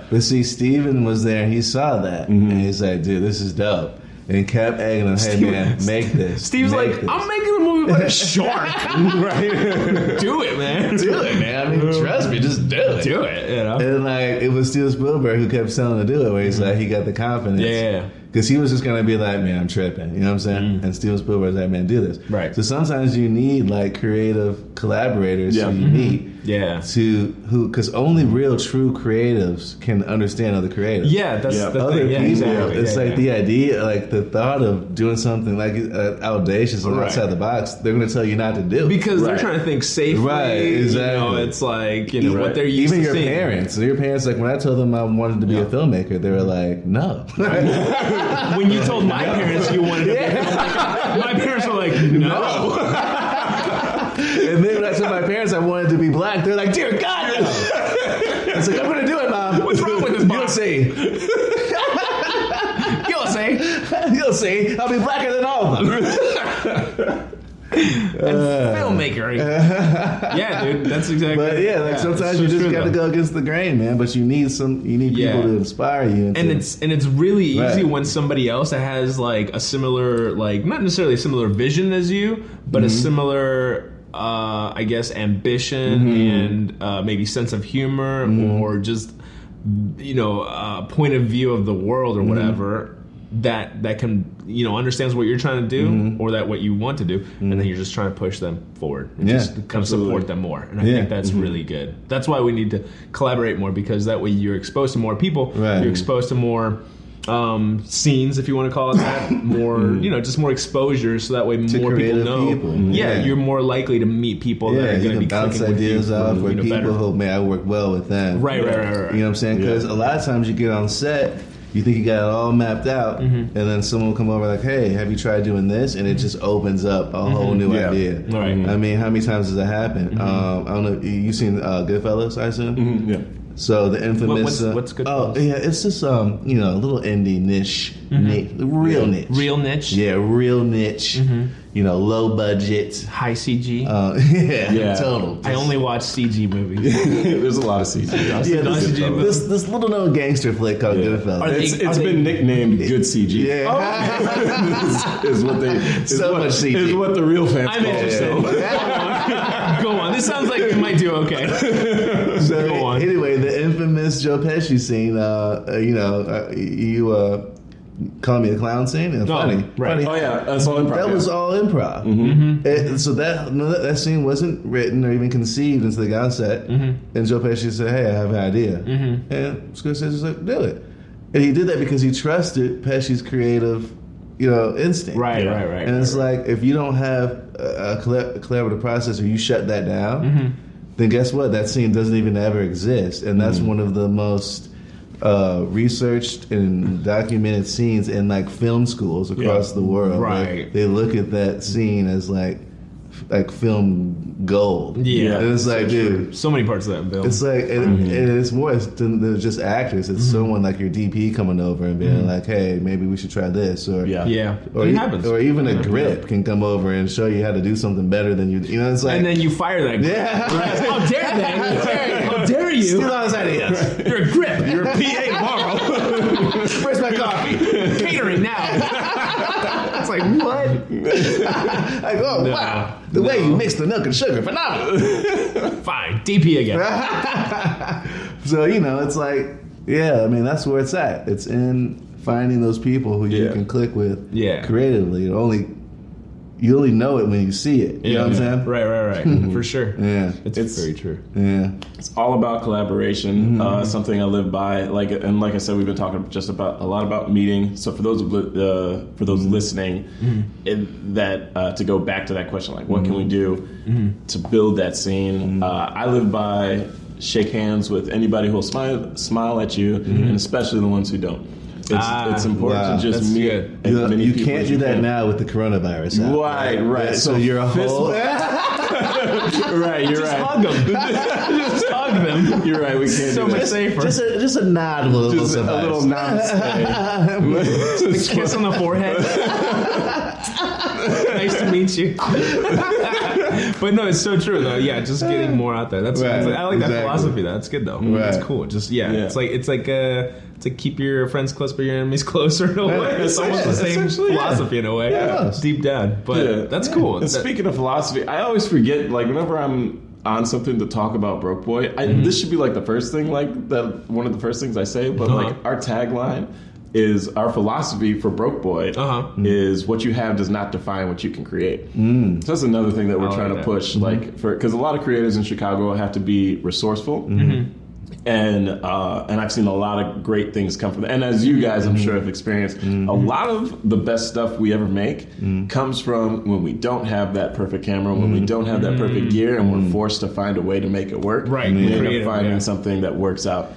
But see, Steven was there and he saw that, and he's like, dude, this is dope. And kept egging him, hey man, make this. Steve's like, I'm making a movie what a shark. Right. Do it, man. Do it, man. I mean, trust me, just do it. Do it, you know? And like, it was Steven Spielberg who kept telling him to do it, where he's like, he got the confidence. Yeah. Because he was just going to be like, man, I'm tripping. You know what I'm saying? And Steven Spielberg's like, man, do this. Right. So sometimes you need like creative collaborators who you meet. Yeah. Because only real true creatives can understand other creatives. Yeah, that's the Other thing. Yeah, people, exactly. it's like the idea, like the thought of doing something like audacious and outside the box, they're going to tell you not to do. Because they're trying to think safely. Right, exactly. You know, it's like, you know, what they're used Even to your seeing. parents. So your parents, like when I told them I wanted to be a filmmaker, they were like, no. When you told my parents you wanted to be a filmmaker, my parents were like, no. And then when I told my parents I wanted to be black, they're like, dear God, no. It's like, I'm going to do it, Mom. What's wrong with this You'll box? see. You'll say. You'll see. I'll be blacker than all of them. Filmmaker. Yeah, dude, that's exactly. But yeah, like sometimes you just got to go against the grain, man. But you need people to inspire you. And it's really easy when somebody else that has like a similar, like not necessarily a similar vision as you, but a similar I guess ambition and maybe sense of humor or just point of view of the world or whatever that can understands what you're trying to do or that what you want to do, and then you're just trying to push them forward and just kind of support them more. And I think that's really good. That's why we need to collaborate more, because that way you're exposed to more people. You're exposed to more scenes, if you want to call it that, more just more exposure, so that way more people know. You're more likely to meet people that are going to be bounce clicking ideas with you off where people better. hope, man, I work well with them. Right. You know what I'm saying? Because a lot of times you get on set, you think you got it all mapped out, and then someone will come over like, hey, have you tried doing this? And it just opens up a whole new idea. Right. I mean, how many times does that happen? I don't know. You seen Goodfellas, I assume? Yeah. So the infamous. What's Goodfellas? Oh yeah, it's just a little indie niche, real niche. Real niche. Yeah, real niche. Low budget. High CG. Total. I only watch CG movies. There's a lot of CG. This little known gangster flick called Goodfellas. It's been nicknamed Good CG. Yeah. Is what they much CG. is what the real fans I'm call interested. it. Go on. This sounds like we might do okay. So Go on. anyway, the infamous Joe Pesci scene. You calling me a clown scene? And funny. Right. Oh yeah, that's all improv. That was all improv. So that scene wasn't written or even conceived until they got on set. And Joe Pesci said, "Hey, I have an idea." And Scorsese was like, "Do it." And he did that because he trusted Pesci's creative, instinct. Right. And it's like, if you don't have a collaborative process, or you shut that down, then guess what? That scene doesn't even ever exist. And that's one of the most researched and documented scenes in like film schools across the world. Right. They look at that scene as like film gold. Yeah. And it's like, dude, so many parts of that film. it's like, and it's more than just actors. It's someone like your DP coming over and being like, hey, maybe we should try this. Or Or it happens. Or even a grip can come over and show you how to do something better than you. It's like, and then you fire that grip. yeah. How dare they? How dare you? Steal all his ideas. You're a grip. You're a PA tomorrow. Where's my coffee? Catering now. It's like, what? Like, oh wow, the way you mix the milk and sugar, phenomenal. Fine. DP again. So it's like, I mean, that's where it's at. It's in finding those people who you can click with creatively. You only know it when you see it. You know what I'm saying? Right. For sure. Yeah. It's very true. Yeah. It's all about collaboration. Something I live by. Like I said, we've been talking a lot about meeting. So for those listening, to go back to that question, like what can we do to build that scene? I live by shake hands with anybody who'll smile at you, and especially the ones who don't. It's important to just meet as many you people can't as do you that can. now with the coronavirus. Right. So you're a whole. Right, you're Just right. hug them. Just hug them. You're right. We can't So do much that. safer. Just a nod, a little Just a little namaste. A kiss on the forehead. Nice to meet you. But no, it's so true though. Yeah, just getting more out there. That's Right, I like that exactly. philosophy. That's good though. Right. It's cool. Just it's like to keep your friends close but your enemies closer in a way. It's almost the same philosophy in a way, deep down. But that's cool. And speaking of philosophy, I always forget, like, whenever I'm on something to talk about Broke Boy, this should be like the first thing, like that, one of the first things I say, but like our tagline is, our philosophy for Broke Boy is, what you have does not define what you can create. So that's another thing that we're trying to push, like, because a lot of creators in Chicago have to be resourceful. And I've seen a lot of great things come from that. And as you guys, I'm sure, have experienced, a lot of the best stuff we ever make comes from when we don't have that perfect camera, when we don't have that perfect gear, and we're forced to find a way to make it work. Right. We end up finding something that works out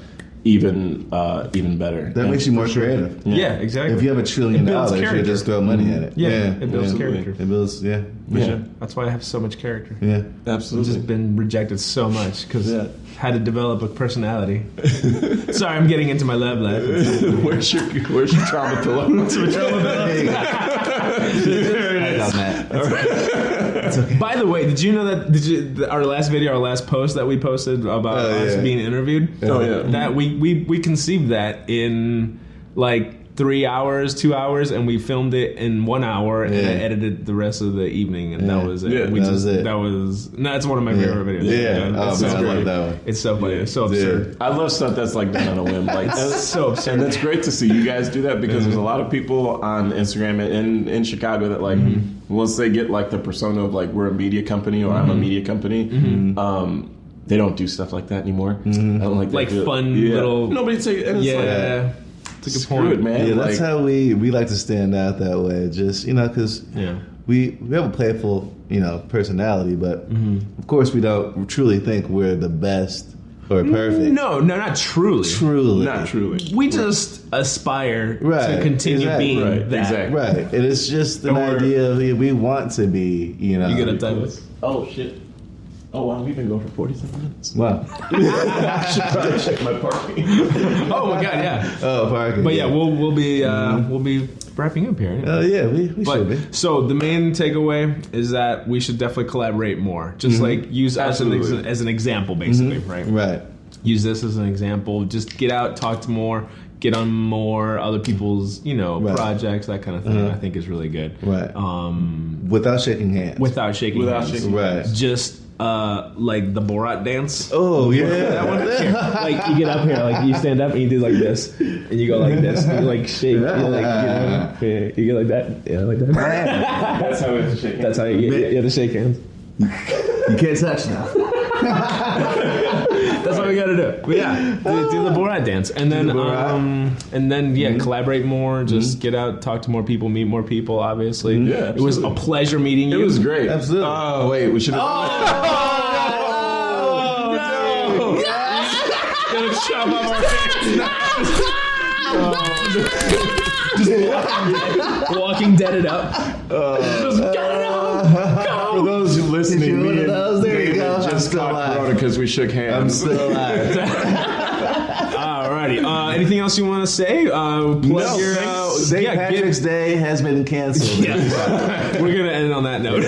even better. That makes you more creative. Yeah, exactly. If you have $1 trillion, you just throw money at it. It builds character. It builds, That's why I have so much character. Yeah, absolutely. I've just been rejected so much because had to develop a personality. Sorry, I'm getting into my love life. Where's your trauma pillow? What's my trauma pillow? It's okay. By the way, did you know that our last video, our last post that we posted about us being interviewed? That we conceived that in like 3 hours, 2 hours, and we filmed it in 1 hour, and I edited the rest of the evening, and that was it. That's one of my favorite videos. I love that one. It's so funny. It's so absurd. I love stuff that's like done on a whim. Like, It's so absurd. and it's great to see you guys do that, because there's a lot of people on Instagram and in Chicago that, like, once they get like the persona of like, we're a media company, or I'm a media company, they don't do stuff like that anymore. I don't like fun little. Nobody take. And it's It's a good screw point. it, man. Yeah, that's how we like to stand out that way. Just, because we have a playful, personality, but of course we don't truly think we're the best or perfect. No, not truly. Not truly. We just aspire to continue being that. Exactly. Right. And it's just an idea we want to be, You get uptight with? Oh, shit. Oh, wow, we've been going for 47 minutes. Wow. I should probably check my parking. Oh my god, yeah. Oh, parking. But we'll be wrapping up here. Oh yeah, we should be. So the main takeaway is that we should definitely collaborate more. Just like use us as an example, basically, right? Right. Use this as an example. Just get out, talk to more, get on more other people's, projects, that kind of thing. I think is really good. Right. Without shaking hands. Without shaking hands. Right. Just like the Borat dance. Oh yeah, that one. Here. Like you get up here, like you stand up and you do like this, and you go like this, and you like shake, you get like that, like that. That's how we have to shake hands. That's how you have to shake hands. You can't touch now. That's what we got to do. But do the Borat dance, and then collaborate more. Just get out, talk to more people, meet more people. Obviously, it was a pleasure meeting you. It was great. Absolutely. Oh wait, we should have. Gonna chop off our just walking dead it up. Just go. For those who listening, me and there you go. just got Corona because we shook hands. I'm still alive. Alrighty. Anything else you want to say? Plug your St. Patrick's Day has been canceled. We're gonna end on that note.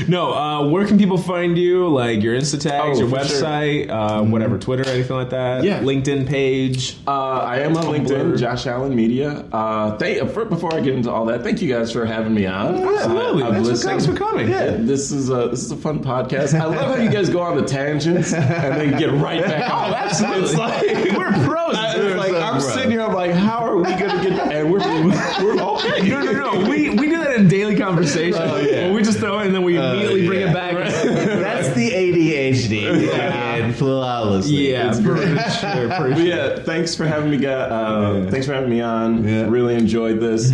No, where can people find you? Like your Insta tags, your website, whatever, Twitter, anything like that. Yeah. LinkedIn page. I am on LinkedIn, Josh Allen Media. Before I get into all that, thank you guys for having me on. Absolutely. Thanks for coming. Yeah, this is a fun podcast. I love how you guys go on the tangents and then get right back on. Absolutely. It's like we're pros. I'm sitting here. I'm like, how are we gonna get? And we're okay. No. We do that in daily conversation. Well, we just throw it and then we immediately bring it back. That's the ADHD. And flawlessly. Yeah, for sure. Yeah, thanks for having me, guys. Thanks for having me on. Yeah. Really enjoyed this.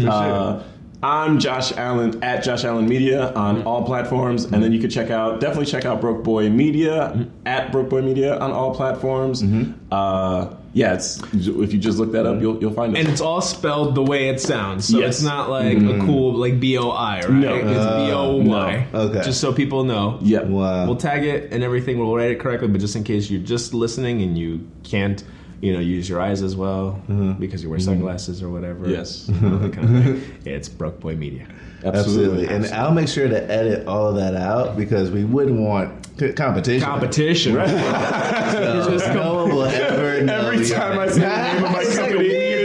I'm Josh Allen at Josh Allen Media on all platforms, and then you can definitely check out Broke Boy Media at Broke Boy Media on all platforms. If you just look that up, you'll find it. And it's all spelled the way it sounds, so it's not like a cool like BOI, right? No. It's BOY. No. Okay. Just so people know. Yeah. Wow. We'll tag it and everything. We'll write it correctly, but just in case you're just listening and you can't, use your eyes as well because you wear sunglasses or whatever. Yes. That kind of thing. It's Broke Boy Media. Absolutely. And I'll make sure to edit all of that out because we wouldn't want competition. Right? So no one will ever know. Every time I say the name of my company,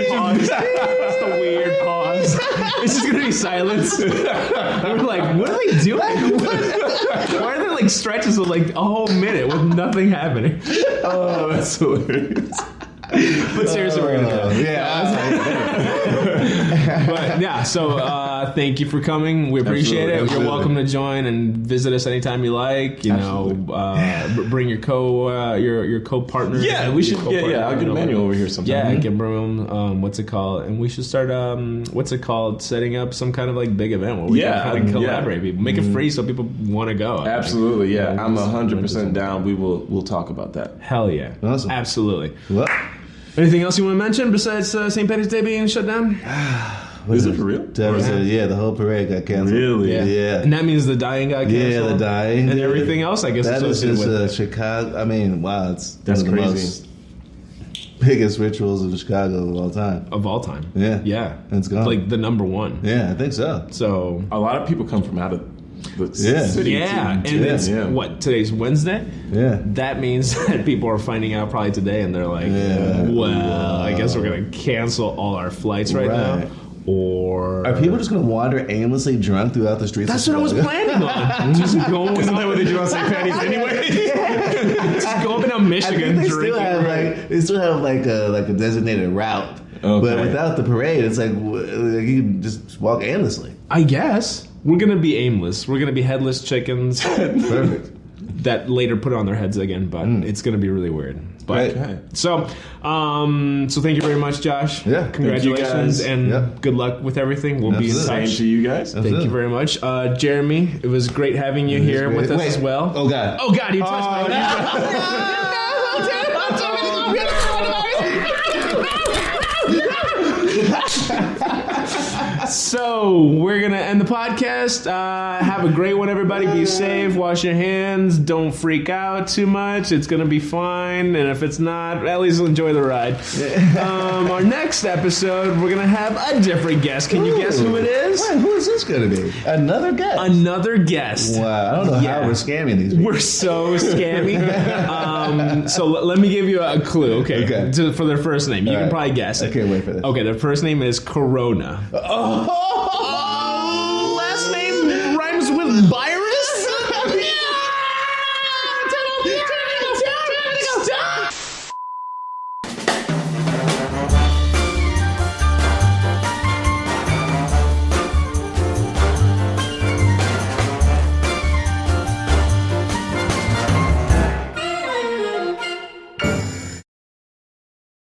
It's just gonna be silence. We're like, what are they doing? Why are there like stretches of like a whole minute with nothing happening? Oh, that's hilarious. But seriously, we're gonna do it. Yeah. But yeah, so thank you for coming. We appreciate it. Absolutely. You're welcome to join and visit us anytime you like. You know, bring your co-partner. Yeah, we should. Co-partner, Yeah, I'll get Emmanuel over here sometime. Yeah, get him. What's it called? And we should start. Setting up some kind of like big event where we can kind of collaborate people, make it free so people want to go. Absolutely, yeah. I'm 100% down. We'll talk about that. Hell yeah, Awesome. Absolutely. Well, Anything else you want to mention besides St. Patrick's Day being shut down? Is it for real? Devastated. Yeah, the whole parade got canceled. Really? Yeah. And that means the dying got canceled. Yeah, the dying. And everything else, I guess, That is associated just with it. Chicago. I mean, wow, That's one of the crazy. most biggest rituals in Chicago of all time. Of all time. Yeah. Yeah. It's gone. Like the number one. Yeah, I think so. So. A lot of people come from out of the Yeah. city. Yeah. And to- it's, what, today's Wednesday? Yeah. That means that people are finding out probably today and they're like, Yeah. well, I guess we're going to cancel all our flights right now. Right. Or. Are people just going to wander aimlessly drunk throughout the streets That's of what I was Chicago? planning on. Just going Isn't that what they do on St. Patty's anyway? Just going down I Michigan think drinking. they still have like a designated route. Okay. But without the parade, it's like you can just walk aimlessly. I guess. We're going to be aimless. We're going to be headless chickens Perfect. that later put on their heads again, but it's going to be really weird. But Right. Okay. so thank you very much, Josh. Yeah, Congratulations thank you, guys. and Yep. good luck with everything. We'll be in Absolutely. touch. Same to you guys. Thank you very much. Jeremy, it was great having you here great. with us Wait. as well. Oh, God. Oh, God, you touched my So we're gonna end the podcast. Have a great one, everybody. Be safe. Wash your hands. Don't freak out too much. It's gonna be fine. And if it's not, at least enjoy the ride. Our next episode, we're gonna have a different guest. Can you guess who it is? Wait, who is this going to be? Another guest? Another guest. Wow, I don't know Yeah. how we're scamming these people. We're so scammy. So let me give you a clue. Okay. Okay. For their first name, you All can right. probably guess it. I can't wait for this. Okay, their first name is Corona. Oh! Last name rhymes with virus?